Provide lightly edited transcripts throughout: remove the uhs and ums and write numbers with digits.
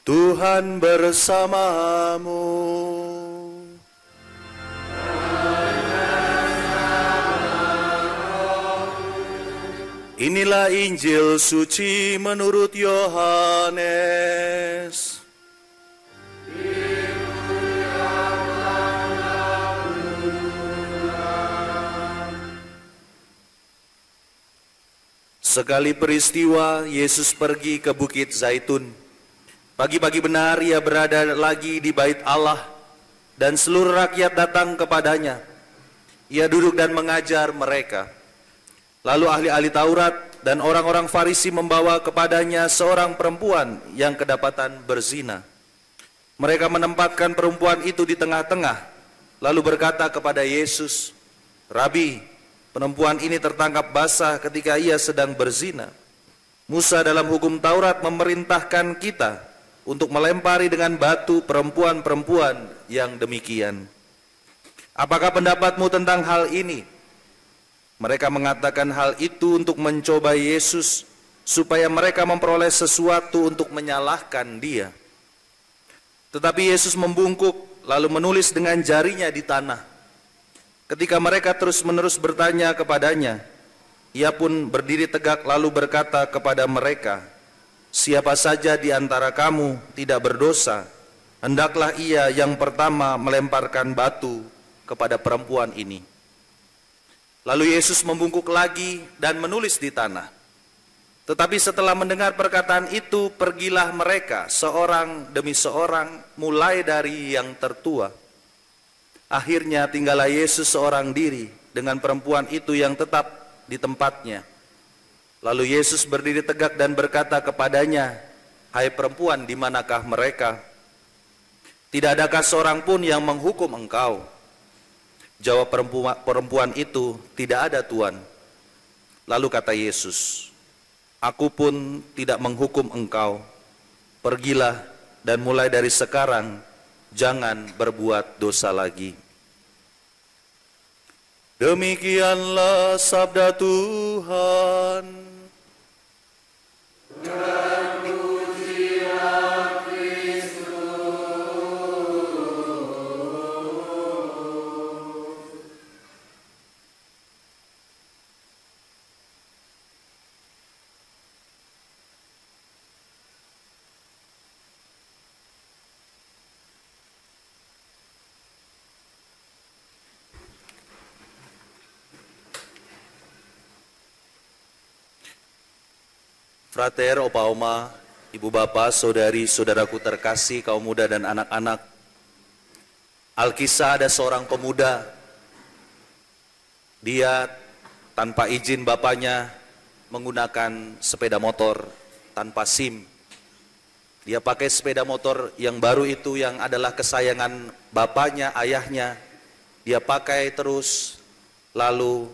Tuhan bersamamu. Inilah Injil suci menurut Yohanes. Sekali peristiwa, Yesus pergi ke Bukit Zaitun. Pagi-pagi benar ia berada lagi di bait Allah, dan seluruh rakyat datang kepadanya. Ia duduk dan mengajar mereka. Lalu ahli-ahli Taurat dan orang-orang Farisi membawa kepadanya seorang perempuan yang kedapatan berzina. Mereka menempatkan perempuan itu di tengah-tengah, lalu berkata kepada Yesus, "Rabi, perempuan ini tertangkap basah ketika ia sedang berzina. Musa dalam hukum Taurat memerintahkan kita untuk melempari dengan batu perempuan-perempuan yang demikian. Apakah pendapatmu tentang hal ini?" Mereka mengatakan hal itu untuk mencoba Yesus, supaya mereka memperoleh sesuatu untuk menyalahkan dia. Tetapi Yesus membungkuk, lalu menulis dengan jarinya di tanah. Ketika mereka terus-menerus bertanya kepadanya, ia pun berdiri tegak lalu berkata kepada mereka, "Siapa saja di antara kamu tidak berdosa, hendaklah ia yang pertama melemparkan batu kepada perempuan ini." Lalu Yesus membungkuk lagi dan menulis di tanah. Tetapi setelah mendengar perkataan itu, pergilah mereka seorang demi seorang, mulai dari yang tertua. Akhirnya tinggallah Yesus seorang diri dengan perempuan itu yang tetap di tempatnya. Lalu Yesus berdiri tegak dan berkata kepadanya, "Hai perempuan, di manakah mereka? Tidak adakah seorang pun yang menghukum engkau?" Jawab perempuan itu, "Tidak ada, Tuan." Lalu kata Yesus, "Aku pun tidak menghukum engkau. Pergilah dan mulai dari sekarang jangan berbuat dosa lagi." Demikianlah sabda Tuhan. Frater, opa oma, ibu bapak, saudari, saudaraku terkasih, kaum muda dan anak-anak. Alkisah ada seorang pemuda. Dia tanpa izin bapaknya menggunakan sepeda motor tanpa SIM. Dia pakai sepeda motor yang baru itu yang adalah kesayangan bapaknya, ayahnya. Dia pakai terus, lalu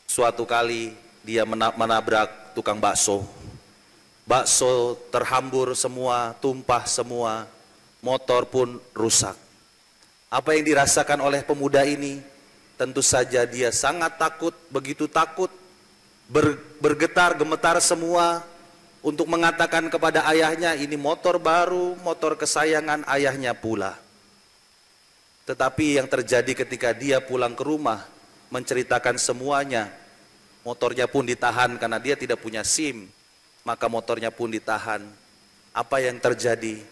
suatu kali dia menabrak tukang bakso. Bakso terhambur semua, tumpah semua, motor pun rusak. Apa yang dirasakan oleh pemuda ini? Tentu saja dia sangat takut, begitu takut, bergetar, gemetar semua untuk mengatakan kepada ayahnya, ini motor baru, motor kesayangan ayahnya pula. Tetapi yang terjadi ketika dia pulang ke rumah, menceritakan semuanya, motornya pun ditahan karena dia tidak punya SIM, maka motornya pun ditahan. Apa yang terjadi?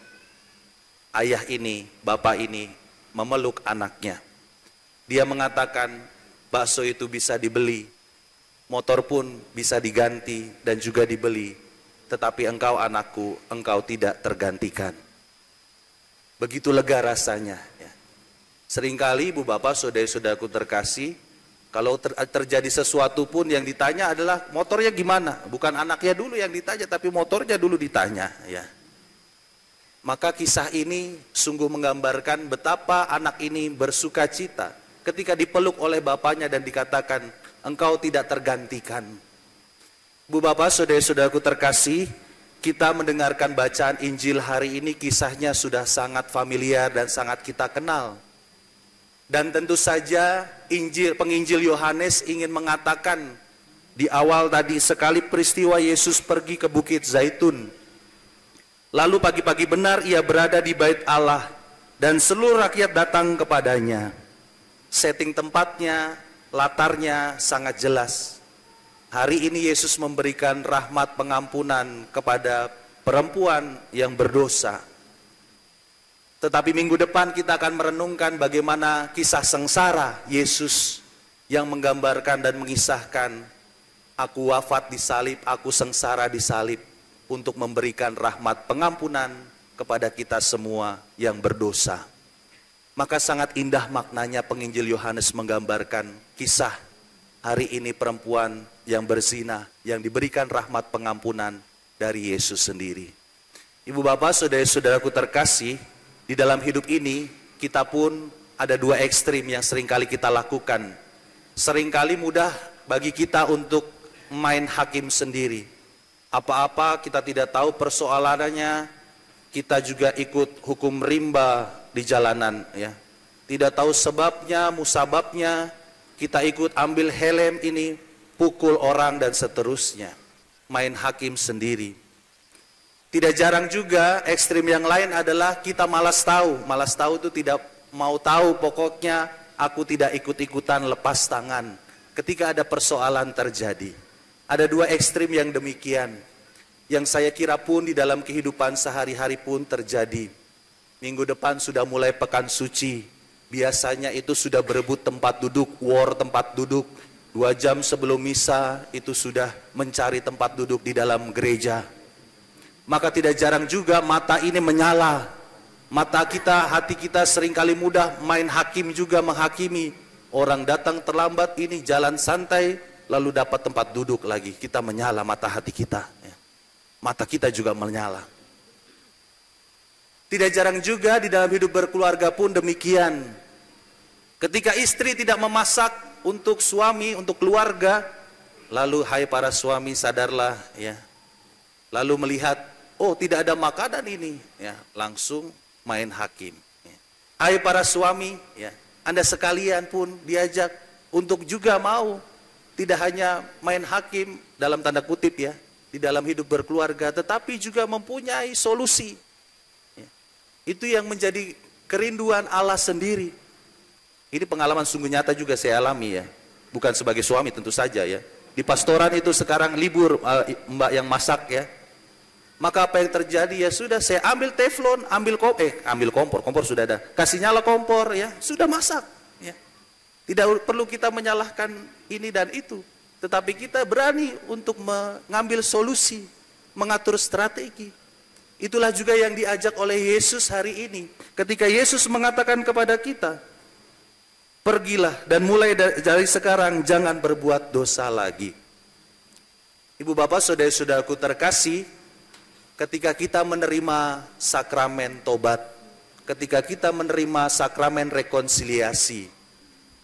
Ayah ini, bapak ini memeluk anaknya. Dia mengatakan bakso itu bisa dibeli, motor pun bisa diganti dan juga dibeli, tetapi engkau anakku, engkau tidak tergantikan. Begitu lega rasanya. Seringkali ibu bapak, saudara-saudaraku terkasih, kalau terjadi sesuatu pun yang ditanya adalah motornya gimana? Bukan anaknya dulu yang ditanya, tapi motornya dulu ditanya. Ya. Maka kisah ini sungguh menggambarkan betapa anak ini bersuka cita ketika dipeluk oleh bapaknya dan dikatakan, engkau tidak tergantikan. Bu bapak, saudara-saudaraku terkasih, kita mendengarkan bacaan Injil hari ini, kisahnya sudah sangat familiar dan sangat kita kenal. Dan tentu saja penginjil Yohanes ingin mengatakan di awal tadi, sekali peristiwa Yesus pergi ke Bukit Zaitun. Lalu pagi-pagi benar ia berada di bait Allah dan seluruh rakyat datang kepadanya. Setting tempatnya, latarnya sangat jelas. Hari ini Yesus memberikan rahmat pengampunan kepada perempuan yang berdosa. Tetapi minggu depan kita akan merenungkan bagaimana kisah sengsara Yesus yang menggambarkan dan mengisahkan, aku wafat di salib, aku sengsara di salib, untuk memberikan rahmat pengampunan kepada kita semua yang berdosa. Maka sangat indah maknanya penginjil Yohanes menggambarkan kisah hari ini perempuan yang berzina, yang diberikan rahmat pengampunan dari Yesus sendiri. Ibu bapak, saudara-saudaraku terkasih, di dalam hidup ini kita pun ada dua ekstrim yang seringkali kita lakukan. Seringkali mudah bagi kita untuk main hakim sendiri. Apa-apa kita tidak tahu persoalannya, kita juga ikut hukum rimba di jalanan, ya. Tidak tahu sebabnya, musababnya, kita ikut ambil helm ini, pukul orang dan seterusnya. Main hakim sendiri. Tidak jarang juga ekstrim yang lain adalah kita malas tahu. Malas tahu itu tidak mau tahu, pokoknya aku tidak ikut-ikutan, lepas tangan ketika ada persoalan terjadi. Ada dua ekstrim yang demikian, yang saya kira pun di dalam kehidupan sehari-hari pun terjadi. Minggu depan sudah mulai pekan suci, biasanya itu sudah berebut tempat duduk, war tempat duduk. 2 jam sebelum misa itu sudah mencari tempat duduk di dalam gereja. Maka tidak jarang juga mata ini menyala. Mata kita, hati kita seringkali mudah main hakim juga, menghakimi. Orang datang terlambat ini jalan santai, lalu dapat tempat duduk lagi, kita menyala mata hati kita, ya. Mata kita juga menyala. Tidak jarang juga di dalam hidup berkeluarga pun demikian. Ketika istri tidak memasak untuk suami, untuk keluarga, lalu hai para suami sadarlah, ya. Lalu melihat, oh tidak ada makanan ini, ya, langsung main hakim, ya. Hai para suami, ya, Anda sekalian pun diajak untuk juga mau tidak hanya main hakim dalam tanda kutip, ya, di dalam hidup berkeluarga, tetapi juga mempunyai solusi. Ya. Itu yang menjadi kerinduan Allah sendiri. Ini pengalaman sungguh nyata juga saya alami, ya. Bukan sebagai suami tentu saja, ya. Di pastoran itu sekarang libur mbak yang masak, ya. Maka apa yang terjadi, ya sudah saya ambil teflon, ambil kompor sudah ada. Kasih nyala kompor, ya, sudah masak, ya. Tidak perlu kita menyalahkan ini dan itu, tetapi kita berani untuk mengambil solusi, mengatur strategi. Itulah juga yang diajak oleh Yesus hari ini. Ketika Yesus mengatakan kepada kita, pergilah dan mulai dari sekarang jangan berbuat dosa lagi. Ibu bapak, saudara-saudaraku terkasih, ketika kita menerima sakramen tobat, ketika kita menerima sakramen rekonsiliasi,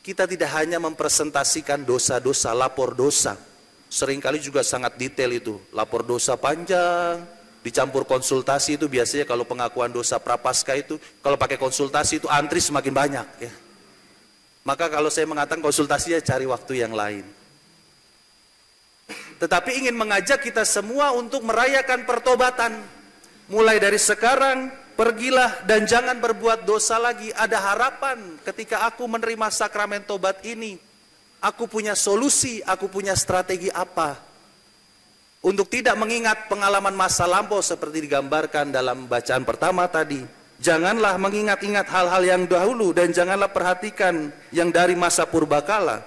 kita tidak hanya mempresentasikan dosa-dosa, lapor dosa. Seringkali juga sangat detail itu, lapor dosa panjang, dicampur konsultasi. Itu biasanya kalau pengakuan dosa prapaskah itu, kalau pakai konsultasi itu antri semakin banyak, ya. Maka kalau saya mengatakan konsultasinya cari waktu yang lain. Tetapi ingin mengajak kita semua untuk merayakan pertobatan. Mulai dari sekarang, pergilah dan jangan berbuat dosa lagi. Ada harapan ketika aku menerima sakramen tobat ini. Aku punya solusi, aku punya strategi apa? Untuk tidak mengingat pengalaman masa lampau seperti digambarkan dalam bacaan pertama tadi. Janganlah mengingat-ingat hal-hal yang dahulu dan janganlah perhatikan yang dari masa purbakala.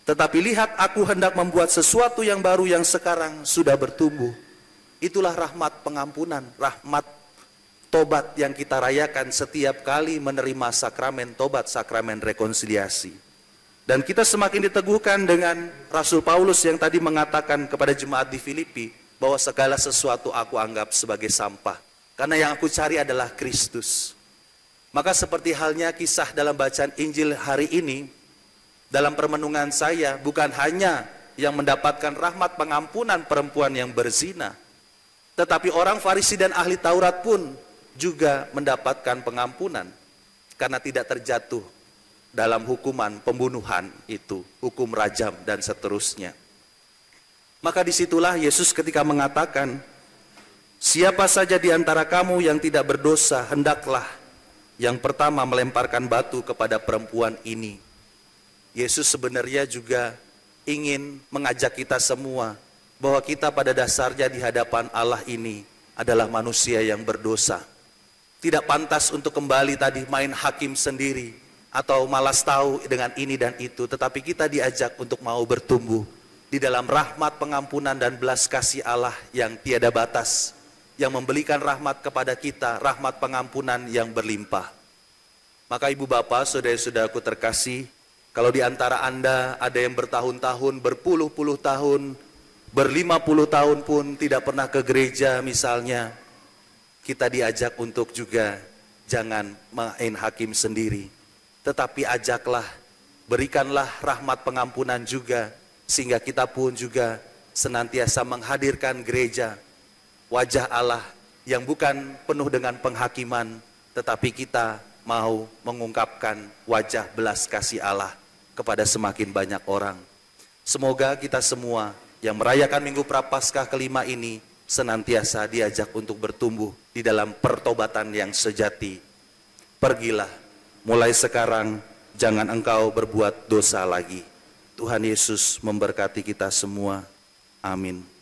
Tetapi lihat, aku hendak membuat sesuatu yang baru yang sekarang sudah bertumbuh. Itulah rahmat pengampunan, rahmat tobat yang kita rayakan setiap kali menerima sakramen tobat, sakramen rekonsiliasi. Dan kita semakin diteguhkan dengan Rasul Paulus yang tadi mengatakan kepada jemaat di Filipi, bahwa segala sesuatu aku anggap sebagai sampah, karena yang aku cari adalah Kristus. Maka seperti halnya kisah dalam bacaan Injil hari ini, dalam permenungan saya, bukan hanya yang mendapatkan rahmat pengampunan perempuan yang berzina, tetapi orang Farisi dan ahli Taurat pun juga mendapatkan pengampunan karena tidak terjatuh dalam hukuman pembunuhan itu, hukum rajam dan seterusnya. Maka disitulah Yesus ketika mengatakan, Siapa saja di antara kamu yang tidak berdosa, hendaklah yang pertama melemparkan batu kepada perempuan ini. Yesus sebenarnya juga ingin mengajak kita semua bahwa kita pada dasarnya di hadapan Allah ini adalah manusia yang berdosa. Tidak pantas untuk kembali tadi main hakim sendiri atau malas tahu dengan ini dan itu, tetapi kita diajak untuk mau bertumbuh di dalam rahmat pengampunan dan belas kasih Allah yang tiada batas, yang memberikan rahmat kepada kita, rahmat pengampunan yang berlimpah. Maka ibu bapak, saudara-saudaraku terkasih, kalau di antara Anda ada yang bertahun-tahun, berpuluh-puluh tahun, ber-50 tahun pun tidak pernah ke gereja misalnya, kita diajak untuk juga jangan main hakim sendiri, tetapi ajaklah, berikanlah rahmat pengampunan juga, sehingga kita pun juga senantiasa menghadirkan gereja, wajah Allah yang bukan penuh dengan penghakiman, tetapi kita mau mengungkapkan wajah belas kasih Allah kepada semakin banyak orang. Semoga kita semua yang merayakan Minggu Prapaskah kelima ini senantiasa diajak untuk bertumbuh di dalam pertobatan yang sejati. Pergilah, mulai sekarang jangan engkau berbuat dosa lagi. Tuhan Yesus memberkati kita semua. Amin.